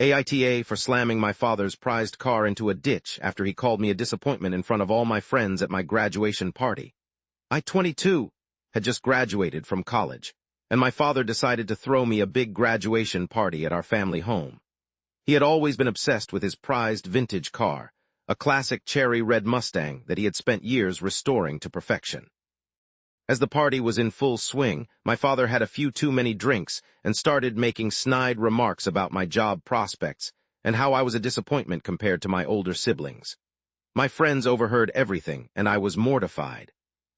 AITA for slamming my father's prized car into a ditch after he called me a disappointment in front of all my friends at my graduation party. I, 22, had just graduated from college, and my father decided to throw me a big graduation party at our family home. He had always been obsessed with his prized vintage car, a classic cherry red Mustang that he had spent years restoring to perfection. As the party was in full swing, my father had a few too many drinks and started making snide remarks about my job prospects and how I was a disappointment compared to my older siblings. My friends overheard everything, and I was mortified.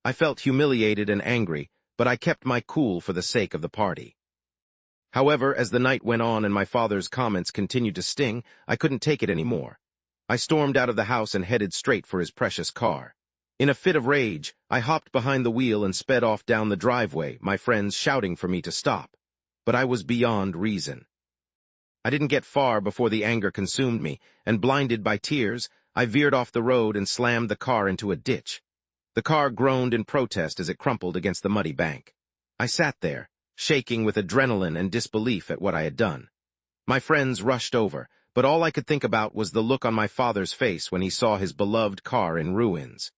I felt humiliated and angry, but I kept my cool for the sake of the party. However, as the night went on and my father's comments continued to sting, I couldn't take it anymore. I stormed out of the house and headed straight for his precious car. In a fit of rage, I hopped behind the wheel and sped off down the driveway, my friends shouting for me to stop. But I was beyond reason. I didn't get far before the anger consumed me, and blinded by tears, I veered off the road and slammed the car into a ditch. The car groaned in protest as it crumpled against the muddy bank. I sat there, shaking with adrenaline and disbelief at what I had done. My friends rushed over, but all I could think about was the look on my father's face when he saw his beloved car in ruins.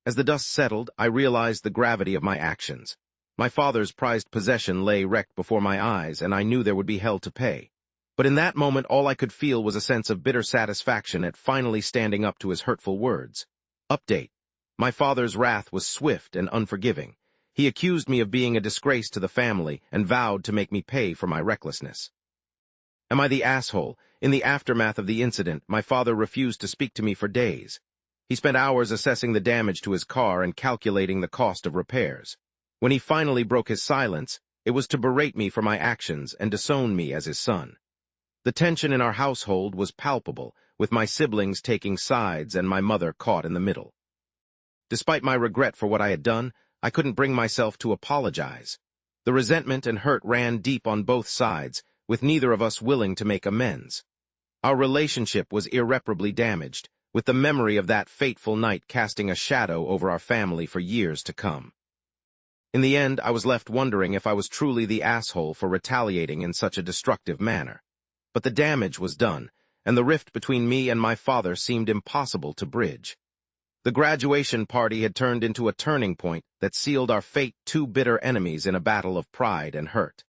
As the dust settled, I realized the gravity of my actions. My father's prized possession lay wrecked before my eyes, and I knew there would be hell to pay. But in that moment, all I could feel was a sense of bitter satisfaction at finally standing up to his hurtful words. Update. My father's wrath was swift and unforgiving. He accused me of being a disgrace to the family and vowed to make me pay for my recklessness. Am I the asshole? In the aftermath of the incident, my father refused to speak to me for days. He spent hours assessing the damage to his car and calculating the cost of repairs. When he finally broke his silence, it was to berate me for my actions and disown me as his son. The tension in our household was palpable, with my siblings taking sides and my mother caught in the middle. Despite my regret for what I had done, I couldn't bring myself to apologize. The resentment and hurt ran deep on both sides, with neither of us willing to make amends. Our relationship was irreparably damaged, with the memory of that fateful night casting a shadow over our family for years to come. In the end, I was left wondering if I was truly the asshole for retaliating in such a destructive manner. But the damage was done, and the rift between me and my father seemed impossible to bridge. The graduation party had turned into a turning point that sealed our fate, two bitter enemies in a battle of pride and hurt.